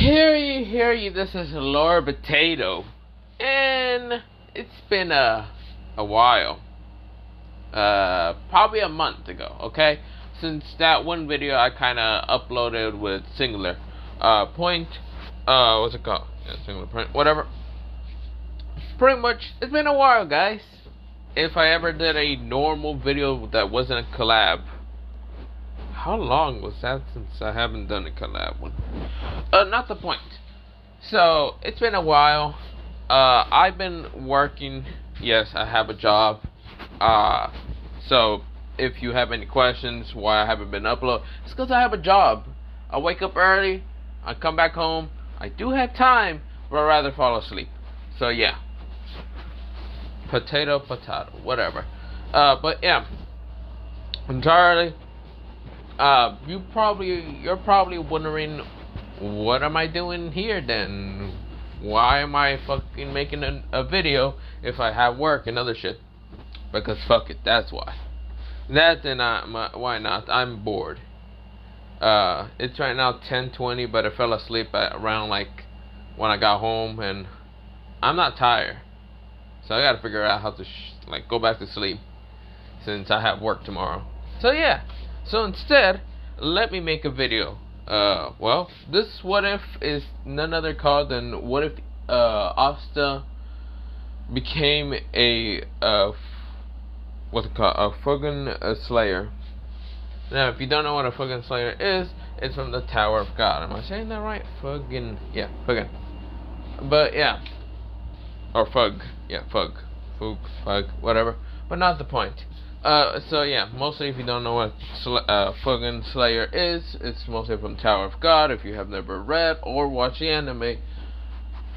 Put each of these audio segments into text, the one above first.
Hear ye, this is Lord Potato, and it's been a while, probably a month ago, okay, since that one video I kinda uploaded with Singular, point, what's it called, yeah, Singular Point, whatever, pretty much, it's been a while, guys. If I ever did a normal video that wasn't a collab. How long was that since I haven't done a collab one? Not the point. So, it's been a while. I've been working. Yes, I have a job. So, if you have any questions why I haven't been uploading, it's because I have a job. I wake up early. I come back home. I do have time, but I'd rather fall asleep. So, yeah. Potato, whatever. But, yeah. Entirely. You're probably wondering, what am I doing here then? Why am I fucking making a video if I have work and other shit? Because fuck it, that's why. Why not? I'm bored. It's right now 10:20, but I fell asleep at around like when I got home, and I'm not tired, so I gotta figure out how to go back to sleep since I have work tomorrow. So yeah. So instead, let me make a video. Well, this what if is none other called than what if Asta became a what's it called, a fucking slayer. Now, if you don't know what a fucking slayer is, it's from the Tower of God. Am I saying that right? Fucking, yeah, fucking. But yeah, or fug, yeah, fug, whatever. But not the point. So yeah, mostly if you don't know what fucking Slayer is, it's mostly from Tower of God. If you have never read or watched the anime,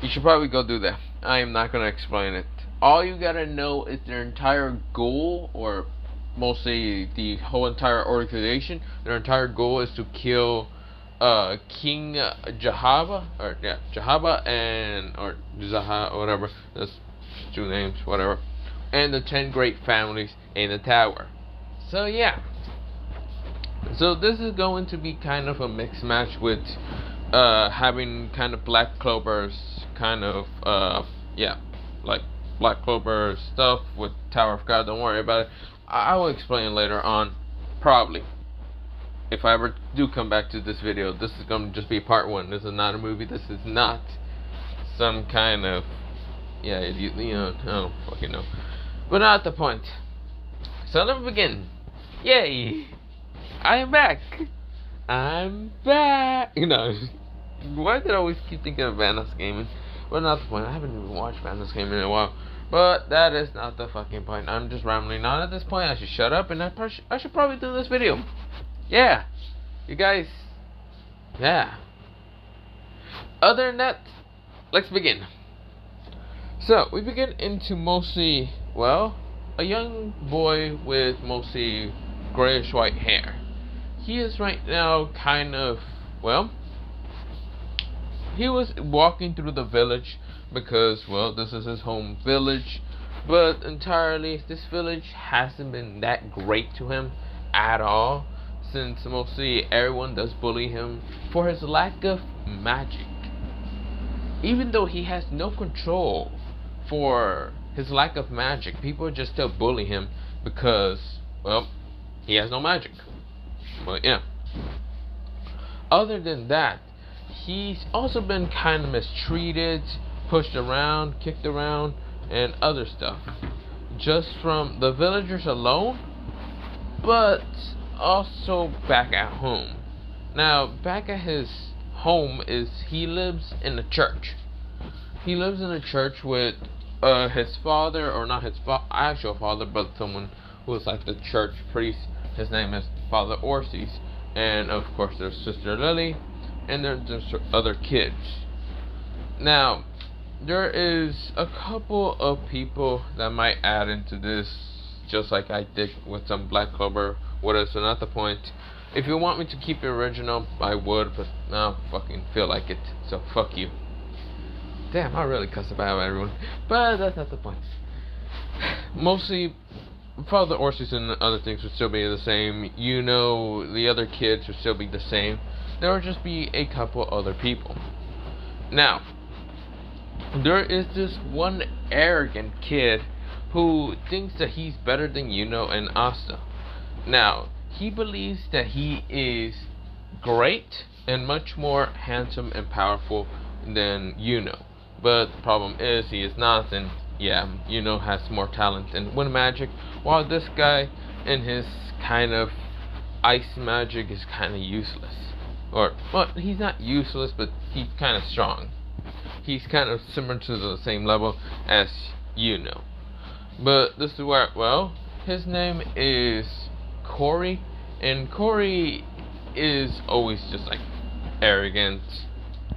you should probably go do that. I am not gonna explain it. All you gotta know is their entire goal, or mostly the whole entire organization. Their entire goal is to kill King Jahaba, or yeah, Jahaba or Zaha, whatever. That's two names, whatever. And the 10 great families in the tower. So yeah. So this is going to be kind of a mixed match with having kind of Black Clover's kind of yeah, like Black Clover stuff with Tower of God. Don't worry about it. I will explain later on, probably. If I ever do come back to this video, this is going to just be part 1. This is not a movie. This is not some kind of, yeah, you know, I don't fucking know. But not the point. So let me begin. Yay! I am back. I'm back. You know, why did I always keep thinking of Vandals Gaming? But not the point. I haven't even watched Vandals Gaming in a while. But that is not the fucking point. I'm just rambling on at this point. I should shut up and I should probably do this video. Yeah. You guys. Yeah. Other than that, let's begin. So, we begin into mostly, well, a young boy with mostly grayish white hair. He is right now kind of, well, he was walking through the village because, well, this is his home village, but entirely, this village hasn't been that great to him at all, since mostly everyone does bully him for his lack of magic. Even though he has no control for his lack of magic, people just still bully him because, well, he has no magic. But yeah. Other than that, he's also been kind of mistreated, pushed around, kicked around, and other stuff. Just from the villagers alone, but also back at home. Now, back at his home he lives in a church. He lives in a church with his father, or not his actual father, but someone who is like the church priest. His name is Father Orsi's, and of course there's Sister Lily, and there's other kids. Now, there is a couple of people that might add into this, just like I did with some Black Clover. What is not the point? If you want me to keep it original, I would, but I don't fucking feel like it, so fuck you. Damn, I really cuss about everyone. But that's not the point. Mostly, Father Orsis and other things would still be the same. You know, the other kids would still be the same. There would just be a couple other people. Now, there is this one arrogant kid who thinks that he's better than Yuno and Asta. Now, he believes that he is great and much more handsome and powerful than Yuno. But the problem is he is not, and yeah, Yuno has more talent and wind magic, while this guy and his kind of ice magic is kind of useless. Or, well, he's not useless, but he's kind of strong. He's kind of similar to the same level as Yuno. But this is where, well, his name is Corey, and Corey is always just like arrogant,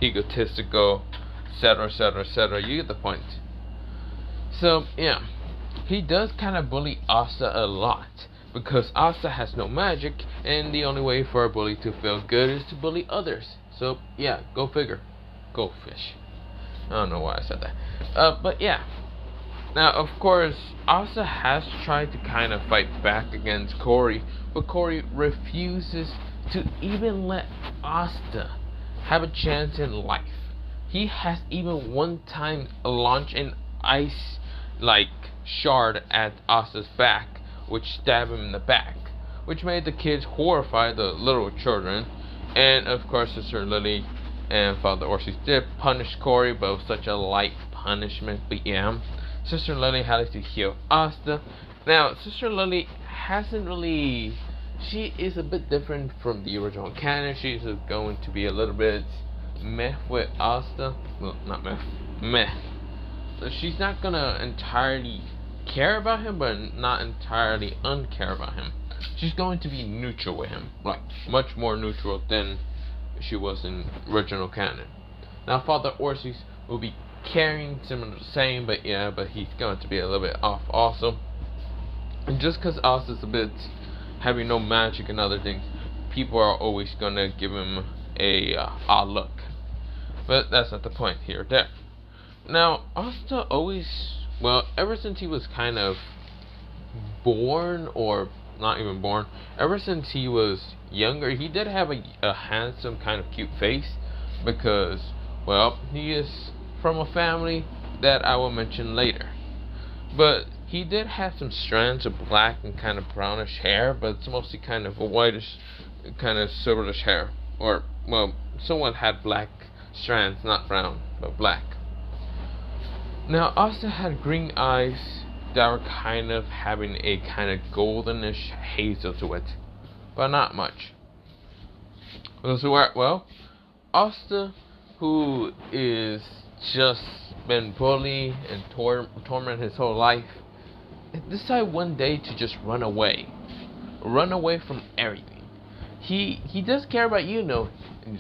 egotistical, etc., etc., etc. You get the point. So, yeah, he does kind of bully Asta a lot, because Asta has no magic, and the only way for a bully to feel good is to bully others. So, yeah, go figure. Go fish. I don't know why I said that. But yeah. Now, of course, Asta has tried to kind of fight back against Corey, but Corey refuses to even let Asta have a chance in life. He has even one time launched an ice like shard at Asta's back, which stabbed him in the back, which made the kids horrify the little children. And of course, Sister Lily and Father Orsius did punish Corey, but it was such a light punishment. But yeah, Sister Lily had to heal Asta. Now, Sister Lily hasn't really. She is a bit different from the original canon. She's going to be a little bit meh with Asta. Well, not meh. Meh. She's not gonna entirely care about him, but not entirely uncare about him. She's going to be neutral with him, like much more neutral than she was in original canon. Now, Father Orsius will be caring, similar to the same, but yeah, but he's going to be a little bit off also. And just because Asta's a bit having no magic and other things, people are always gonna give him a odd look. But that's not the point here or there. Now, Asta always, well, ever since he was kind of born, or not even born, ever since he was younger, he did have a handsome, kind of cute face, because, well, he is from a family that I will mention later. But he did have some strands of black and kind of brownish hair, but it's mostly kind of a whitish, kind of silverish hair. Or, well, someone had black strands, not brown, but black. Now, Asta had green eyes that were kind of having a kind of goldenish hazel to it, but not much. So, well, Asta, who is just been bullied and tormented his whole life, decided one day to just run away from everything. He does care about Yuno,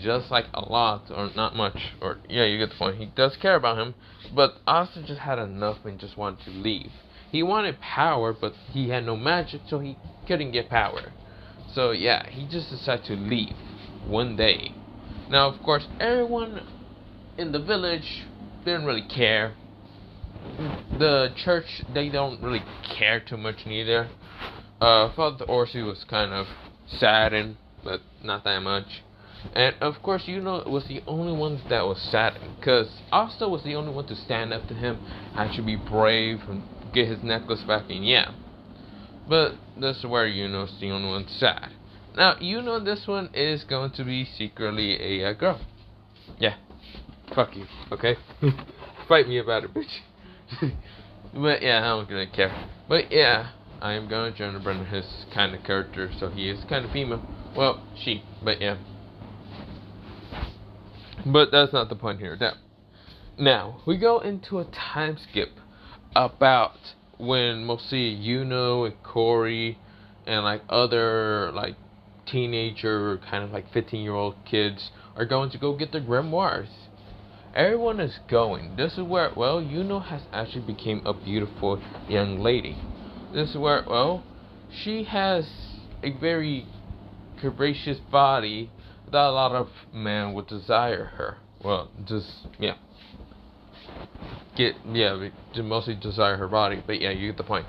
just like a lot, or not much, or yeah, you get the point. He does care about him, but Asta just had enough and just wanted to leave. He wanted power, but he had no magic, so he couldn't get power. So yeah, he just decided to leave one day. Now, of course, everyone in the village didn't really care. The church, they don't really care too much neither. Father Orsi was kind of saddened, but not that much. And of course, Yuno was the only one that was saddened, because Asta was the only one to stand up to him, actually be brave and get his necklace back, and yeah. But this is where Yuno's the only one sad. Now, Yuno, this one is going to be secretly a girl. Yeah. Fuck you, okay? Fight me about it, bitch. But yeah, I don't really care. But yeah, I am going to Jonah Brennan, his kind of character, so he is kind of female. Well, she, but yeah. But that's not the point here. Now, we go into a time skip about when mostly Yuno and Corey and like other like teenager, kind of like 15-year-old kids are going to go get their grimoires. Everyone is going. This is where, well, Yuno has actually become a beautiful young lady. This is where, well, she has a very curvaceous body that a lot of men would desire her. Well, just, yeah. To mostly desire her body, but yeah, you get the point.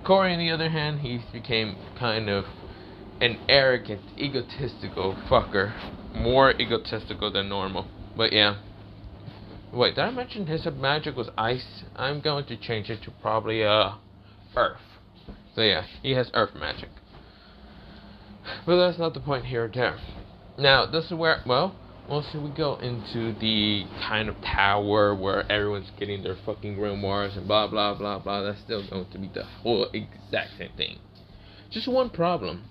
Corey, on the other hand, he became kind of an arrogant, egotistical fucker. More egotistical than normal, but yeah. Wait, did I mention his magic was ice? I'm going to change it to probably earth. So yeah, he has earth magic. But that's not the point here or there. Now, this is where, well, mostly we go into the kind of tower where everyone's getting their fucking grimoires and blah blah blah blah. That's still going to be the whole exact same thing. Just one problem.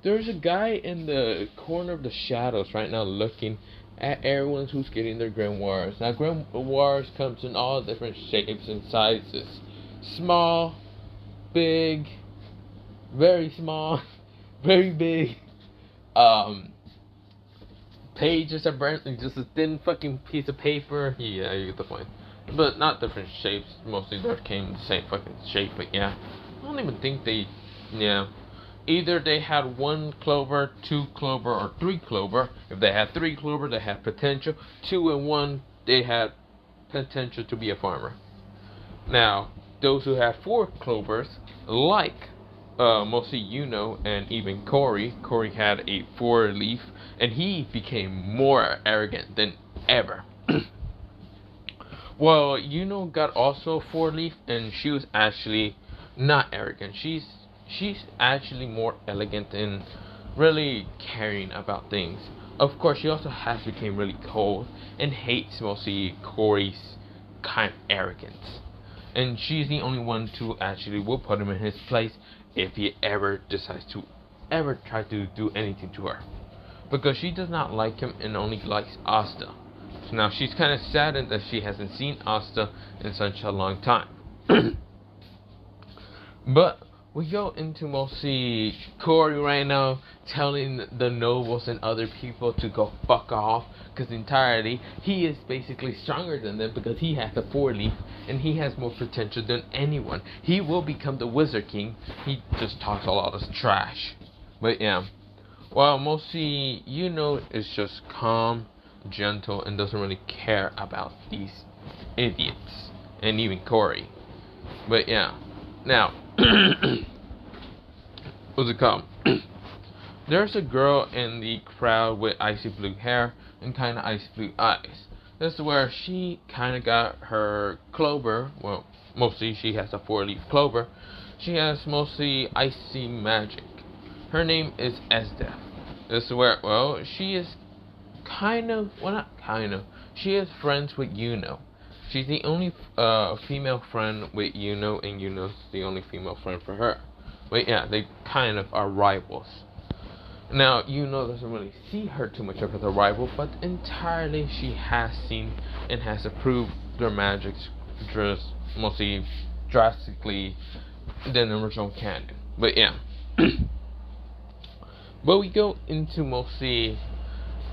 There's a guy in the corner of the shadows right now looking at everyone who's getting their grimoires. Now, grimoires comes in all different shapes and sizes. Small, big, very small, very big. Pages are burnt, just a thin fucking piece of paper. Yeah, you get the point. But not different shapes. Mostly they came in the same fucking shape. But yeah, I don't even think they. Yeah, either they had 1 clover, 2 clover, or 3 clover. If they had 3 clover, they had potential. 2 and 1, they had potential to be a farmer. Now, those who had 4 clovers, like mostly and even Corey had a 4-leaf, and he became more arrogant than ever. Well, got also 4-leaf, and she was actually not arrogant. She's actually more elegant and really caring about things. Of course, she also has become really cold and hates mostly Corey's kind of arrogance. And she's the only one to actually will put him in his place if he ever decides to ever try to do anything to her. Because she does not like him and only likes Asta. So now she's kind of saddened that she hasn't seen Asta in such a long time. But we go into mostly Corey right now telling the nobles and other people to go fuck off, because entirely he is basically stronger than them because he has a 4-leaf and he has more potential than anyone. He will become the Wizard King. He just talks a lot of trash. But yeah, well, mostly is just calm, gentle, and doesn't really care about these idiots and even Corey. But yeah, now what's it called? There's a girl in the crowd with icy blue hair and kind of icy blue eyes. This is where she kind of got her clover. Well, mostly she has a 4-leaf clover. She has mostly icy magic. Her name is Asta. This is where, well, she is she is friends with She's the only female friend with and Yuno's the only female friend for her. But yeah, they kind of are rivals. Now, doesn't really see her too much as a rival, but entirely she has seen and has approved their magics just mostly drastically than the original canon. But yeah. But we go into mostly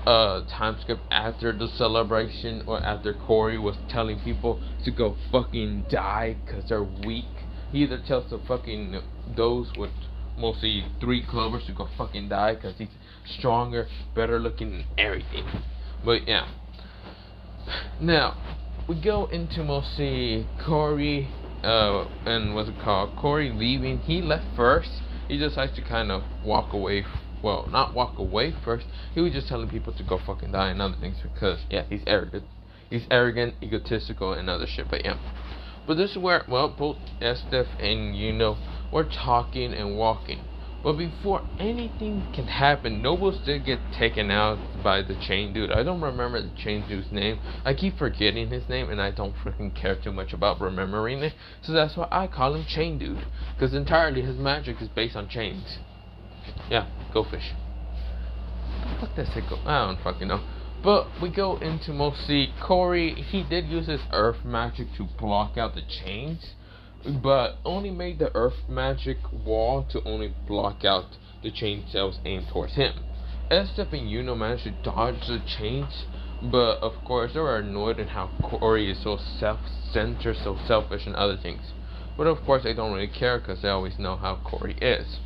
time skip after the celebration, or after Corey was telling people to go fucking die because they're weak. He either tells the fucking those with mostly 3 clovers to go fucking die because he's stronger, better looking, and everything. But yeah, now we go into mostly Corey and what's it called? Corey leaving. He left first. He decides to kind of walk away. Well, not walk away first. He was just telling people to go fucking die and other things because, yeah, he's arrogant. He's arrogant, egotistical, and other shit. But yeah. But this is where, well, both Estef and were talking and walking. But before anything can happen, nobles did get taken out by the chain dude. I don't remember the chain dude's name. I keep forgetting his name, and I don't freaking care too much about remembering it. So that's why I call him Chain Dude. Because entirely his magic is based on chains. Yeah, go fish. What the fuck does it go? I don't fucking know. But we go into mostly Corey. He did use his earth magic to block out the chains, but only made the earth magic wall to only block out the chain cells aimed towards him. Estef and managed to dodge the chains, but of course they were annoyed at how Corey is so self-centered, so selfish, and other things. But of course they don't really care because they always know how Corey is.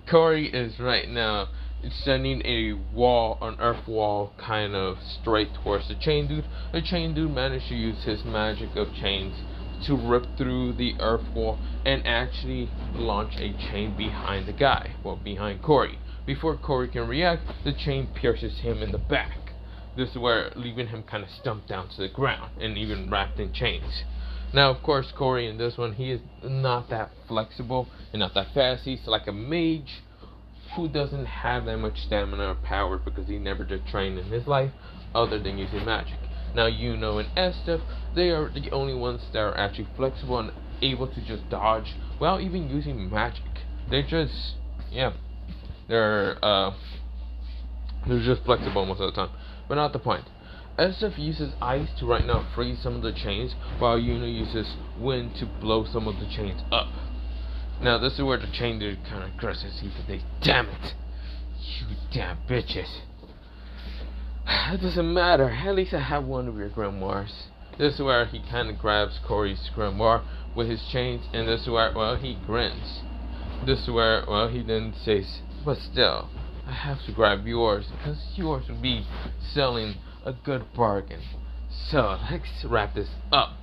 Corey is right now sending a wall, an earth wall, kind of straight towards the chain dude. The chain dude managed to use his magic of chains to rip through the earth wall and actually launch a chain behind the guy, well, behind Corey. Before Corey can react, the chain pierces him in the back. This is where leaving him kind of stumped down to the ground and even wrapped in chains. Now, of course, Corey in this one, he is not that flexible and not that fast. He's like a mage who doesn't have that much stamina or power because he never did train in his life other than using magic. Now, and Asta, they are the only ones that are actually flexible and able to just dodge without even using magic. They just, they're just flexible most of the time. But not the point. Asta uses ice to right now freeze some of the chains, while Yuno uses wind to blow some of the chains up. Now this is where the chain dude kind of aggressive. He says, "Damn it, you damn bitches! It doesn't matter. At least I have one of your grimoires." This is where he kind of grabs Corey's grimoire with his chains, and this is where, he grins. This is where, he then says, "But still, I have to grab yours because yours would be selling a good bargain. So let's wrap this up."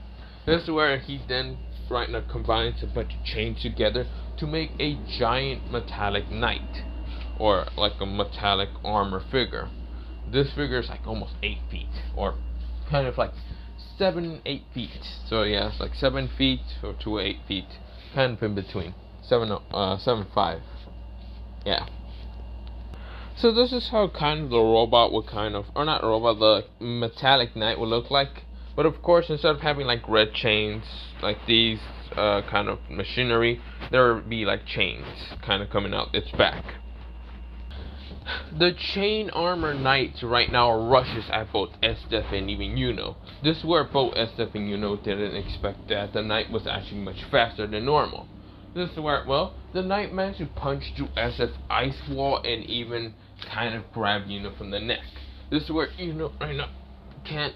This is where he then right now combines a bunch of chains together to make a giant metallic knight, or like a metallic armor figure. This figure is like almost 8 feet, or kind of like 7-8 feet. So yeah, it's like 7 feet or to 8 feet, kind of in between. 7'5". Yeah. So this is how kind of the robot would or not robot, the metallic knight would look like. But of course, instead of having like red chains, like these kind of machinery, there would be like chains kind of coming out its back. The chain armor knight right now rushes at both Estef and even Yuno. This is where both Estef and Yuno didn't expect that the knight was actually much faster than normal. This is where, the knight managed to punch through Estef's ice wall and even kind of grab Yuno from the neck. This is where Yuno right now can't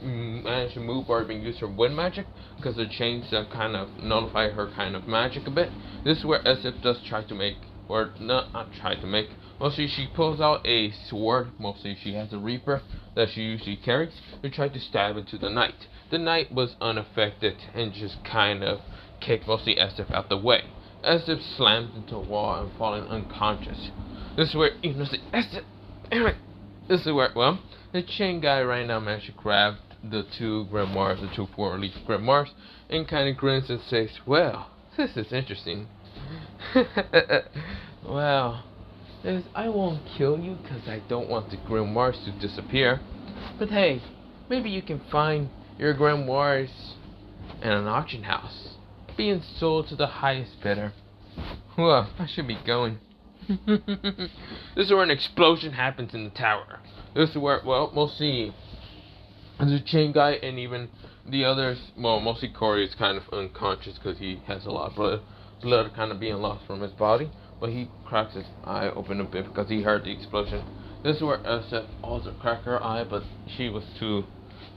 manage to move or even use her wind magic because the chains kind of nullify her kind of magic a bit. This is where Estef does try to make, or not try to make, mostly she pulls out a sword, mostly she has a reaper that she usually carries, to try to stab into the knight. The knight was unaffected and just kind of kicked mostly Estef out the way. Estef slammed into a wall and falling unconscious. This is where says, "Estef, damn it!" This is where, the chain guy right now managed to grab the two grimoires, the two 4-leaf grimoires, and kind of grins and says, "Well, this is interesting." "Well, I won't kill you because I don't want the grimoires to disappear. But hey, maybe you can find your grimoires in an auction house, being sold to the highest bidder." Well, I should be going. This is where an explosion happens in the tower. This is where, mostly the chain guy and even the others, mostly Corey is kind of unconscious because he has a lot of blood kind of being lost from his body. But he cracks his eye open a bit because he heard the explosion. This is where Estef also cracked her eye, but she was too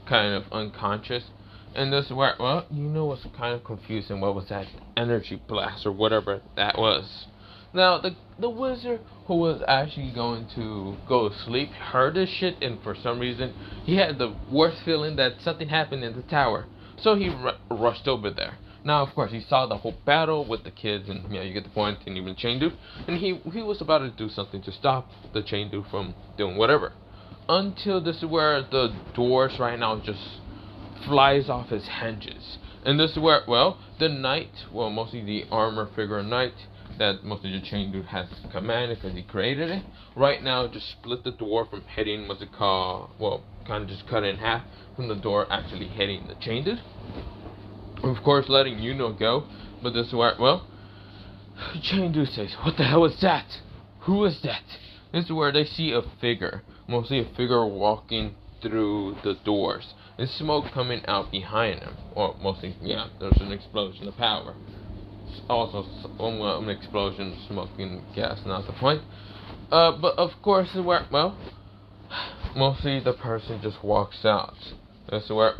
kind of unconscious. And this is where, was kind of confused in what was that energy blast or whatever that was. Now, the wizard who was actually going to go to sleep heard this shit, and for some reason, he had the worst feeling that something happened in the tower. So he rushed over there. Now, of course, he saw the whole battle with the kids, and you get the point, and even the chain dude. And he was about to do something to stop the chain dude from doing whatever. Until this is where the doors right now just flies off his hinges. And this is where, the knight, mostly the armor figure knight, that mostly the chain dude has commanded because he created it, right now just split the door from hitting, kind of just cut it in half from the door actually hitting the chain dude. Of course, letting Yuno go, but this is where, chain dude says, "What the hell is that? Who is that?" This is where they see a figure, mostly a figure walking through the doors, and smoke coming out behind him. Or mostly, there's an explosion of power. Also, an explosion of smoking gas, not the point. But of course, where, mostly the person just walks out. That's where,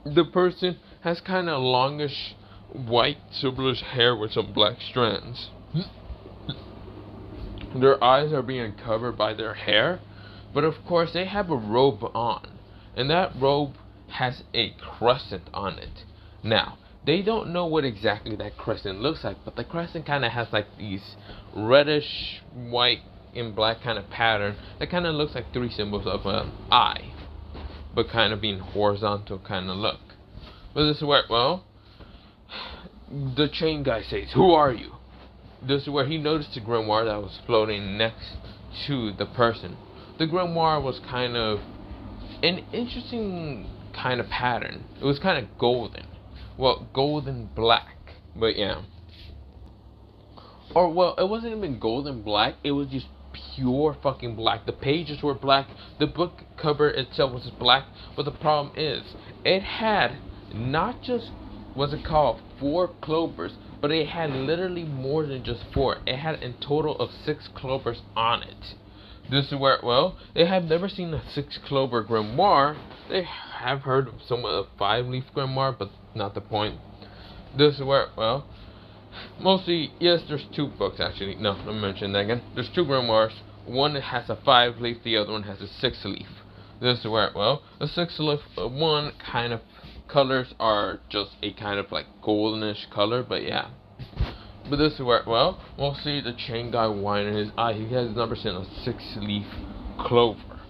the person has kind of longish, white, silverish hair with some black strands. Their eyes are being covered by their hair, but of course they have a robe on, and that robe has a crescent on it. Now, they don't know what exactly that crescent looks like, but the crescent kind of has like these reddish white in black kind of pattern that kind of looks like three symbols of an eye, but kind of being horizontal kind of look. But this is where, well, the chain guy says, "Who are you?" This is where he noticed the grimoire that was floating next to the person. The grimoire was kind of an interesting kind of pattern. It was kind of golden. Well, golden black. But yeah. Or, well, it wasn't even golden black. It was just pure fucking black. The pages were black. The book cover itself was just black. But the problem is, it had not just, what's it called, 4 clovers, but it had literally more than just 4. It had a total of 6 clovers on it. This is where, well, they have never seen a 6 clover grimoire. They have heard of somewhat of 5-leaf grimoire, but not the point. This is where, well, mostly, yes, there's 2 books actually. No, let me mention that again. There's 2 grimoires. One has a 5-leaf, the other one has a 6-leaf. This is where, well, the 6-leaf one kind of colors are just a kind of like goldenish color, but yeah. But this is where, well, we'll see the chain guy whine in his eye. He has never seen a 6-leaf clover.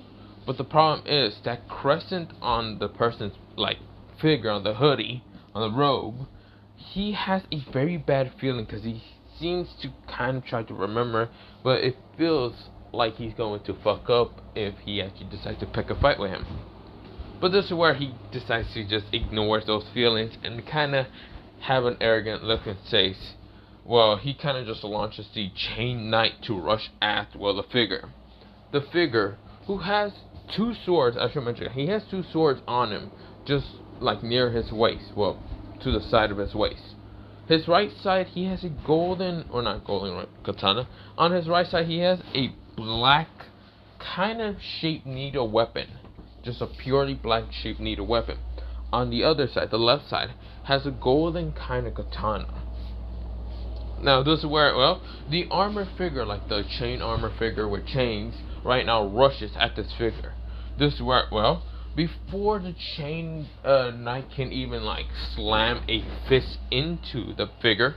But the problem is that crescent on the person's like figure, on the hoodie, on the robe, he has a very bad feeling because he seems to kind of try to remember, but it feels like he's going to fuck up if he actually decides to pick a fight with him. But this is where he decides to just ignore those feelings and kind of have an arrogant look and says, well, he kind of just launches the chain knight to rush at, well, the figure. The figure, who has 2 swords, I should mention, he has 2 swords on him, just like near his waist, well, to the side of his waist. His right side, he has a golden, or not golden, right, katana. On his right side, he has a black kind of shaped needle weapon. Just a purely black shaped needle weapon. On the other side, the left side, has a golden kind of katana. Now this is where, well, the armor figure, like the chain armor figure with chains, right now rushes at this figure. This is where, well, before the chain knight can even like slam a fist into the figure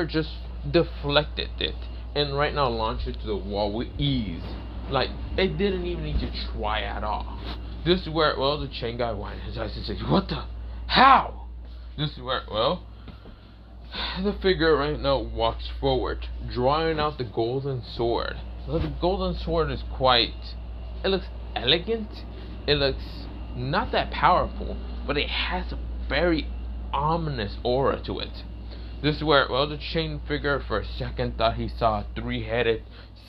just deflected it and right now launched it to the wall with ease. Like, it didn't even need to try at all. This is where, well, the chain guy winds his eyes and says, "What the? How?" This is where, well, the figure right now walks forward, drawing out the golden sword. So the golden sword is quite, it looks elegant. It looks not that powerful, but it has a very ominous aura to it. This is where, well, the chain figure for a second thought he saw a 3-headed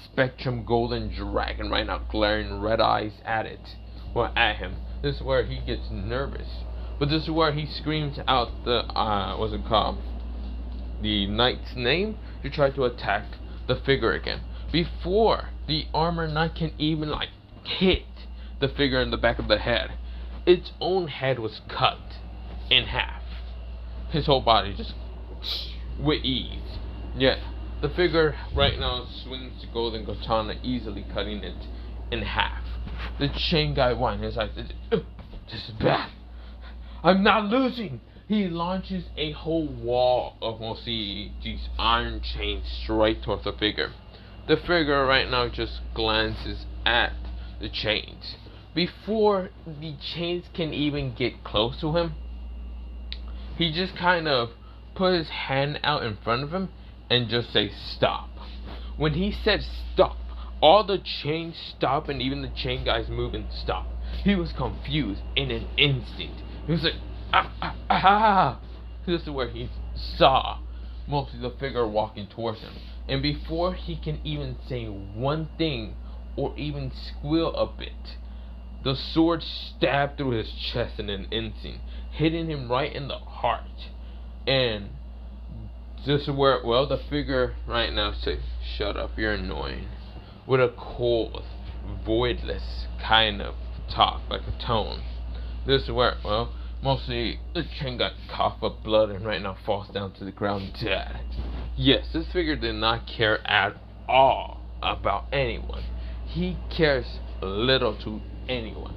spectrum golden dragon right now glaring red eyes at it. Well, at him. This is where he gets nervous. But this is where he screams out the, what's it called? The knight's name to try to attack the figure again. Before the armor knight can even, like, hit the figure in the back of the head, its own head was cut in half. His whole body just with ease. Yet the figure right now swings the golden katana, easily cutting it in half. The chain guy whines his eyes. This is bad. I'm not losing. He launches a whole wall of mostly these iron chains straight towards the figure. The figure right now just glances at the chains. Before the chains can even get close to him, he just kind of put his hand out in front of him and just say stop. When he said stop, all the chains stopped and even the chain guy's movement stopped. He was confused in an instant. He was like, ah, ah, ah, ah. This is where he saw mostly the figure walking towards him. And before he can even say one thing or even squeal a bit, the sword stabbed through his chest in an instant, hitting him right in the heart. And this is where, well, the figure right now says, "Shut up, you're annoying," with a cold, voidless kind of talk, like a tone. This is where, well, mostly the chain got cough up blood and right now falls down to the ground dead. Yes, this figure did not care at all about anyone. He cares little to anyone.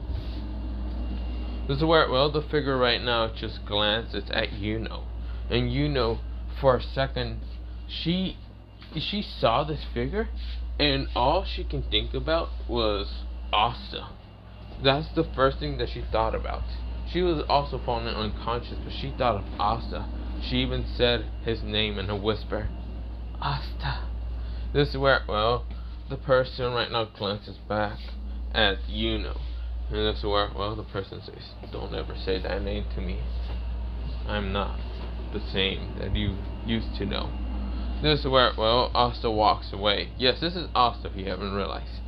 This is where, well, the figure right now just glances at Yuno. And Yuno, for a second, she saw this figure And all she can think about was Asta. That's the first thing that she thought about. She was also falling unconscious, but she thought of Asta. She even said his name in a whisper. Asta. This is where, well, the person right now glances back at Yuno. And this is where, well, the person says, don't ever say that name to me. I'm not the same that you used to know. This is where, well, Asta walks away. Yes, this is Asta if you haven't realized.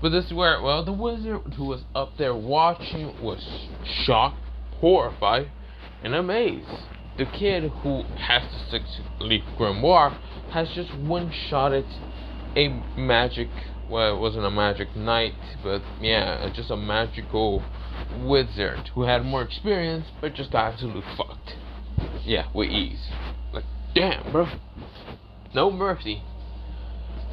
But this is where, well, the wizard who was up there watching was shocked, horrified, and amazed. The kid who has the 6-leaf grimoire has just one-shotted a magic, well, it wasn't a magic knight, but yeah, just a magical wizard who had more experience, but just got absolutely fucked. Yeah, with ease. Like, damn, bro. No mercy.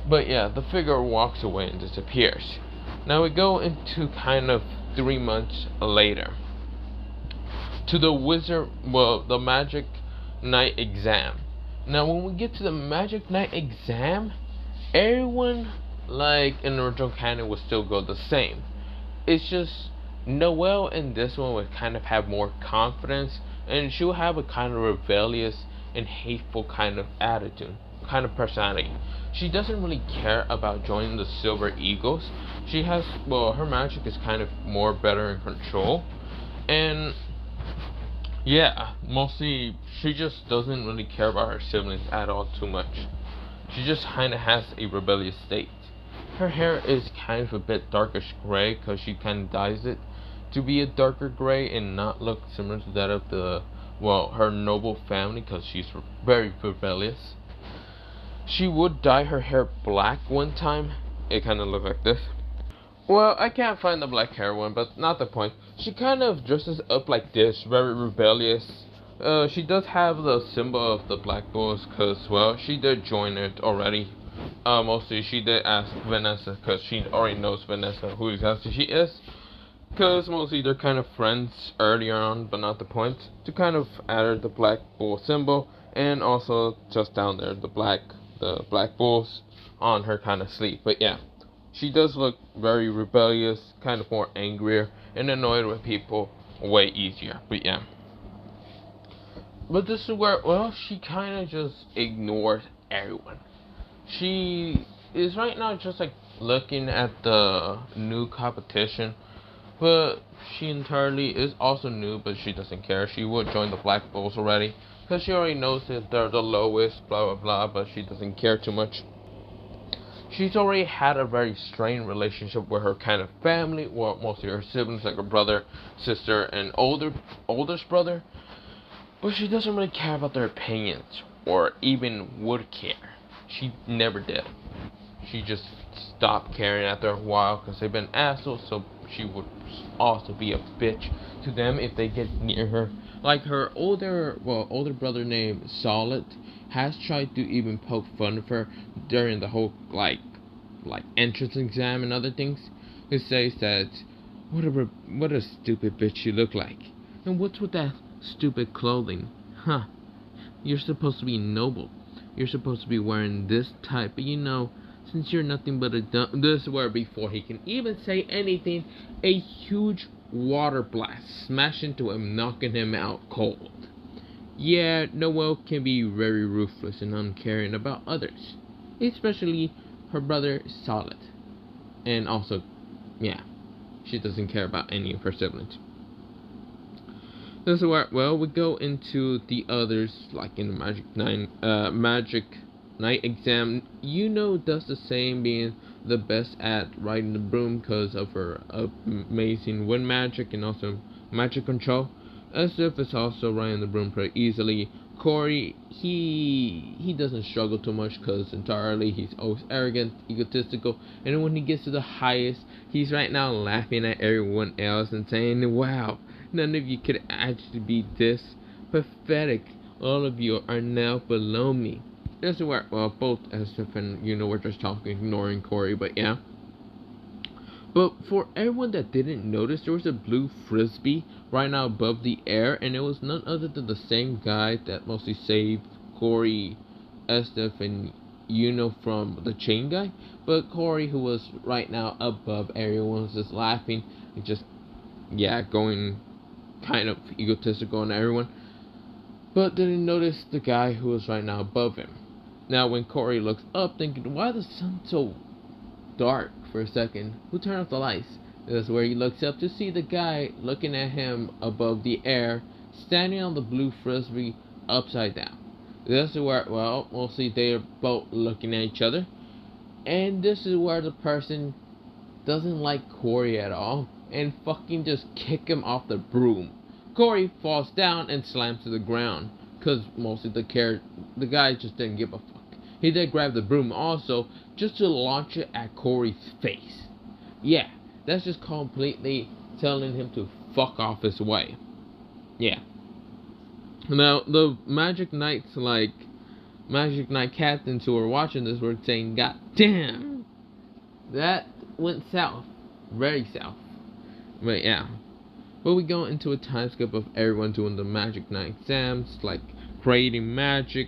But yeah, the figure walks away and disappears. Now we go into kind of 3 months later. To the wizard, well, the magic night exam. Now when we get to the magic night exam, everyone, like in the original canon, would still go the same. It's just Noelle in this one would kind of have more confidence, and she would have a kind of rebellious and hateful kind of attitude, kind of personality. She doesn't really care about joining the Silver Eagles. She has, well, her magic is kind of more better in control, and yeah, mostly she just doesn't really care about her siblings at all too much. She just kind of has a rebellious state. Her hair is kind of a bit darkish gray because she kind of dyes it to be a darker gray and not look similar to that of the, well, her noble family, because she's very rebellious. She would dye her hair black one time. It kind of looked like this. Well, I can't find the black hair one, but not the point. She kind of dresses up like this, very rebellious. She does have the symbol of the Black Bulls, because, well, she did join it already. Mostly she did ask Vanessa, because she already knows Vanessa, who exactly she is. Because mostly they're kind of friends earlier on, but not the point. To kind of add her the Black Bull symbol, and also just down there, the Black Bulls on her kind of sleeve. But yeah, she does look very rebellious, kind of more angrier, and annoyed with people way easier. But yeah. But this is where, well, she kind of just ignores everyone. She is right now just like looking at the new competition, but she entirely is also new, but she doesn't care. She would join the Black Bulls already, because she already knows that they're the lowest, blah blah blah, but she doesn't care too much. She's already had a very strained relationship with her kind of family, well, mostly her siblings, like her brother, sister, and oldest brother. But she doesn't really care about their opinions, or even would care. She never did. She just stopped caring after a while because they've been assholes, so she would also be a bitch to them if they get near her. Like her older brother named Solid has tried to even poke fun of her during the whole like entrance exam and other things. He says that what a stupid bitch you look like, and what's with that stupid clothing? Huh? You're supposed to be noble. You're supposed to be wearing this type, but you know, since you're nothing but a dumb. This is where before he can even say anything, a huge water blast smashed into him, knocking him out cold. Yeah, Noelle can be very ruthless and uncaring about others, especially her brother Solid. And also, yeah, she doesn't care about any of her siblings. This is where, well, we go into the others, like in the Magic Night exam. Yuno does the same, being the best at riding the broom because of her amazing wind magic and also magic control. Asif is also riding the broom pretty easily. Corey, he doesn't struggle too much because entirely he's always arrogant, egotistical, and when he gets to the highest, he's right now laughing at everyone else and saying, wow, none of you could actually be this pathetic. All of you are now below me. This is where, well, both Asif and Yuno were just talking, ignoring Corey, but yeah. But for everyone that didn't notice, there was a blue frisbee right now above the air, and it was none other than the same guy that mostly saved Corey, Estef, and from the chain guy. But Corey, who was right now above everyone, was just laughing and just, going kind of egotistical on everyone. But didn't notice the guy who was right now above him. Now, when Corey looks up, thinking, why is the sun so dark for a second? Who turned off the lights? That's where he looks up to see the guy looking at him above the air, standing on the blue frisbee upside down. This is where, we'll see they're both looking at each other. And this is where the person doesn't like Corey at all and fucking just kick him off the broom. Corey falls down and slams to the ground because mostly the guy just didn't give a fuck. He did grab the broom also just to launch it at Corey's face. Yeah, that's just completely telling him to fuck off his way. Yeah. Now, the Magic Knight captains who were watching this were saying, God damn, that went south. Very south. But yeah. But we go into a time skip of everyone doing the Magic Knight exams, like creating magic,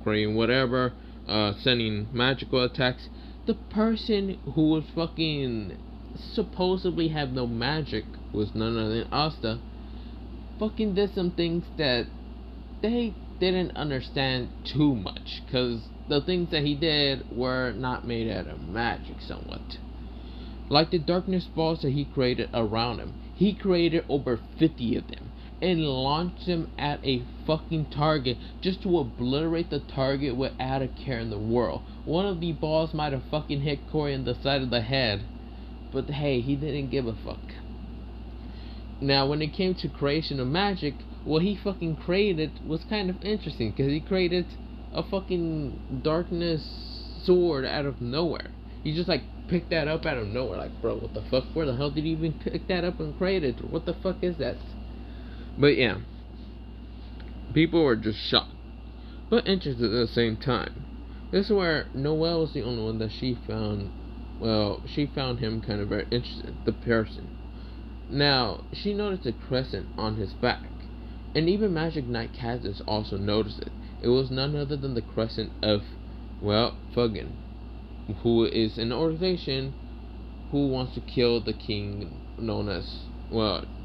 creating whatever, sending magical attacks. The person who was fucking supposedly have no magic was none other than Asta. Fucking did some things that they didn't understand too much, because the things that he did were not made out of magic somewhat. Like the darkness balls that he created around him. He created over 50 of them and launched them at a fucking target just to obliterate the target without a care in the world. One of the balls might have fucking hit Corey in the side of the head, but hey, he didn't give a fuck. Now, when it came to creation of magic, what he fucking created was kind of interesting, because he created a fucking darkness sword out of nowhere. He just picked that up out of nowhere. Like, bro, what the fuck? Where the hell did he even pick that up and create it? What the fuck is that? But yeah, people were just shocked, but interested at the same time. This is where Noelle was the only one that she found. Well, she found him kind of very interesting, the person. Now, she noticed a crescent on his back, and even Magic Knight Kazus also noticed it. It was none other than the crescent of, Fuggin, who is an organization who wants to kill the king known as,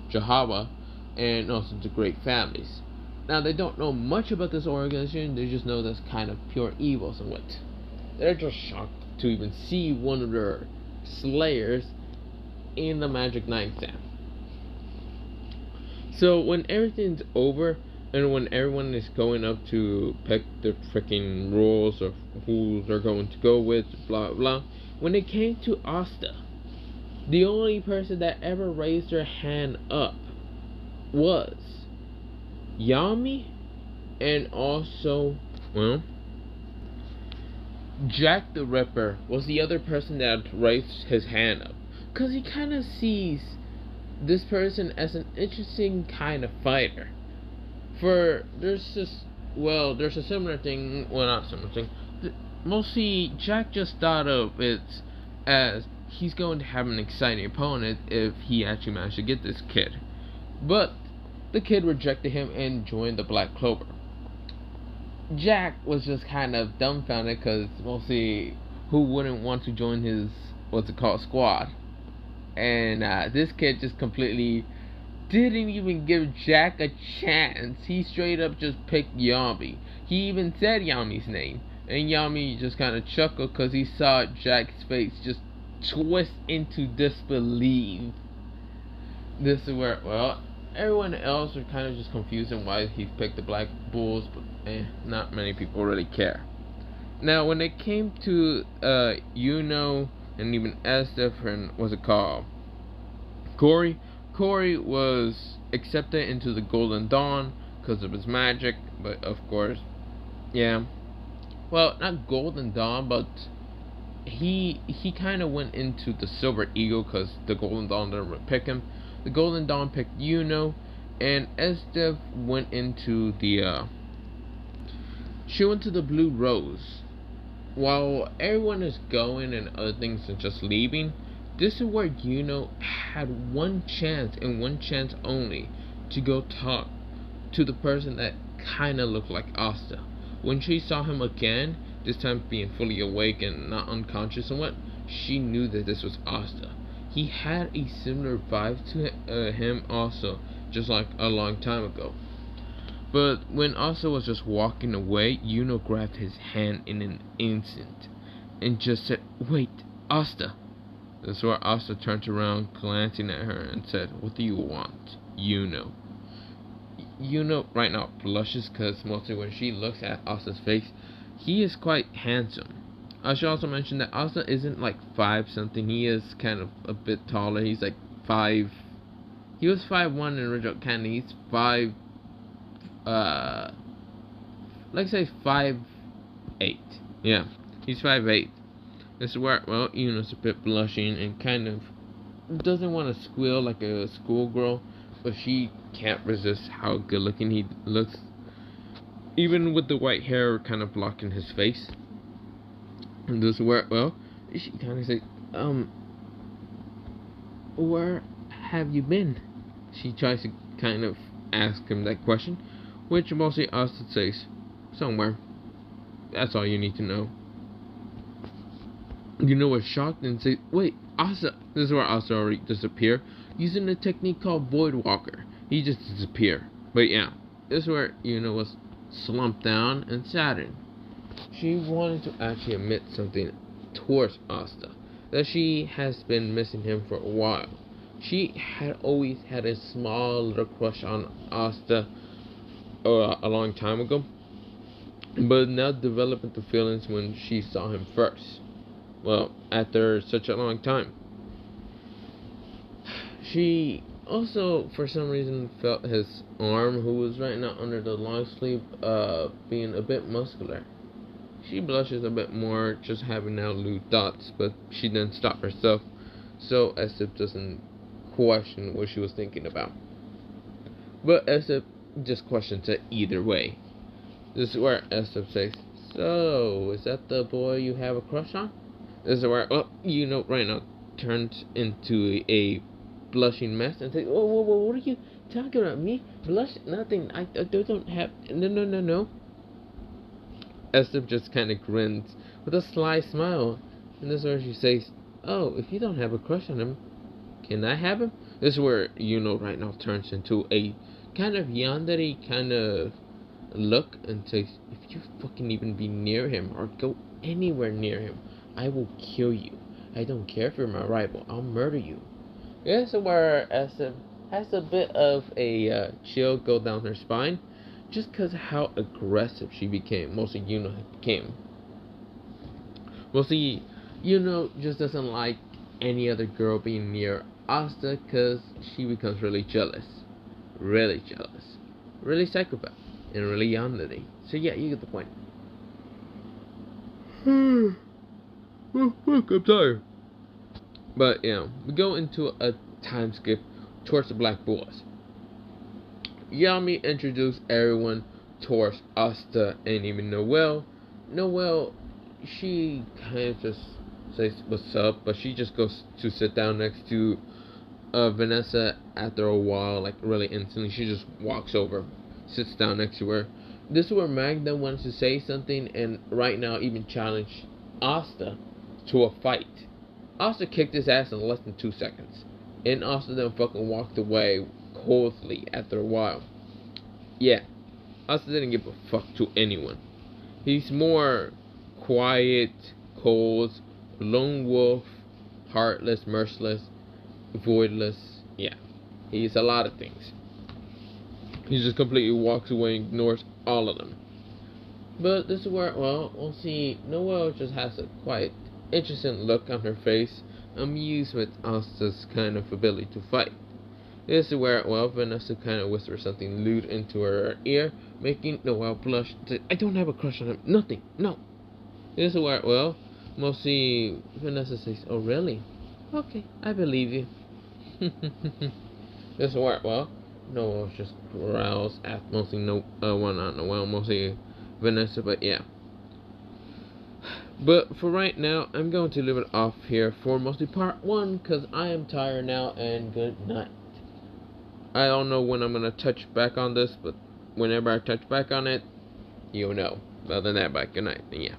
Jehovah, and also the great families. Now, they don't know much about this organization, they just know that's kind of pure evil somewhat. They're just shocked to even see one of their slayers in the Magic Knight exam. So when everything's over and when everyone is going up to pick the freaking rules of who they're going to go with, blah blah, when it came to Asta, the only person that ever raised their hand up was Yami, and also, Jack the Ripper was the other person that raised his hand up, because he kind of sees this person as an interesting kind of fighter. There's a similar thing, not similar thing, mostly Jack just thought of it as he's going to have an exciting opponent if he actually managed to get this kid. But the kid rejected him and joined the Black Clover. Jack was just kind of dumbfounded, because mostly who wouldn't want to join his squad? And this kid just completely didn't even give Jack a chance. He straight up just picked Yami. He even said Yami's name, and Yami just kind of chuckled because he saw Jack's face just twist into disbelief. This is where, everyone else are kind of just confused on why he picked the Black Bulls, but not many people really care. Now, when it came to Yuno and even Asta and Corey was accepted into the Golden Dawn because of his magic, but of course, not Golden Dawn, but he kind of went into the Silver Eagle because the Golden Dawn didn't pick him. The Golden Dawn picked Yuno, and Estef went into the Blue Rose. While everyone is going and other things are just leaving, this is where Yuno had one chance and one chance only to go talk to the person that kinda looked like Asta. When she saw him again, this time being fully awake and not unconscious and what, she knew that this was Asta. He had a similar vibe to him also, just like a long time ago. But when Asta was just walking away, Yuno grabbed his hand in an instant and just said, "Wait, Asta." That's where Asta turned around, glancing at her, and said, "What do you want, Yuno?" Yuno right now blushes because mostly when she looks at Asta's face, he is quite handsome. I should also mention that Asta isn't like 5 something. He is kind of a bit taller. He's like 5. He was 5'1" in original canon. He's 5. Let's say 5'8". Yeah, he's 5'8". This is where, well, Yuno's a bit blushing and kind of doesn't want to squeal like a schoolgirl, but she can't resist how good looking he looks, even with the white hair kind of blocking his face. And this is where, well, she kind of says, where have you been? She tries to kind of ask him that question, which mostly Asta says, somewhere. That's all you need to know. Yuno was shocked and said, "Wait, Asta." This is where Asta already disappeared, using a technique called Void Walker. He just disappeared. But yeah, this is where Yuno was slumped down and saddened. She wanted to actually admit something towards Asta, that she has been missing him for a while. She had always had a small little crush on Asta a long time ago, but now developed into feelings when she saw him first. Well, after such a long time. She also, for some reason, felt his arm, who was right now under the long sleeve, being a bit muscular. She blushes a bit more, just having now lewd thoughts, but she didn't stop herself, so Asta doesn't question what she was thinking about. But Asta just questions it either way. This is where Asta says, "So, is that the boy you have a crush on?" This is where, well, Yuno right now turns into a blushing mess and says, "Whoa, what are you talking about? Me? Blush? Nothing. I don't have, no. Asta just kind of grins with a sly smile, and this is where she says, "Oh, if you don't have a crush on him, can I have him?" This is where Yuno right now turns into a kind of yandere kind of look and says, "If you fucking even be near him or go anywhere near him, I will kill you. I don't care if you're my rival. I'll murder you." This is where Asta has a bit of a chill go down her spine, just because of how aggressive she became. Mostly Yuno became. Mostly Yuno just doesn't like any other girl being near Asta because she becomes really jealous. Really jealous. Really psychopath. And really yandere. So yeah, you get the point. Look, I'm tired. But yeah, we go into a time skip towards the Black Bulls. Yami introduced everyone towards Asta and even Noelle. Noelle, she kind of just says what's up, but she just goes to sit down next to Vanessa after a while, like really instantly. She just walks over, sits down next to her. This is where Magda wants to say something and right now even challenge Asta to a fight. Asta kicked his ass in less than 2 seconds, and Asta then fucking walked away coldly after a while. Yeah, Asta didn't give a fuck to anyone. He's more quiet, cold, lone wolf, heartless, merciless, voidless. Yeah, he's a lot of things. He just completely walks away and ignores all of them. But this is where, well, we'll see. Noelle just has a quite interesting look on her face, amused with Asta's kind of ability to fight. This is where, well, Vanessa kind of whispers something lewd into her ear, making Noelle blush. "I don't have a crush on him. Nothing. No." This is where, well, mostly Vanessa says, "Oh, really? Okay, I believe you." This is where, well, Noelle just growls at mostly not Noelle, mostly Vanessa, but yeah. But for right now, I'm going to leave it off here for mostly part 1, because I am tired now, and good night. I don't know when I'm going to touch back on this, but whenever I touch back on it, you'll know. Other than that, bye, good night, and yeah.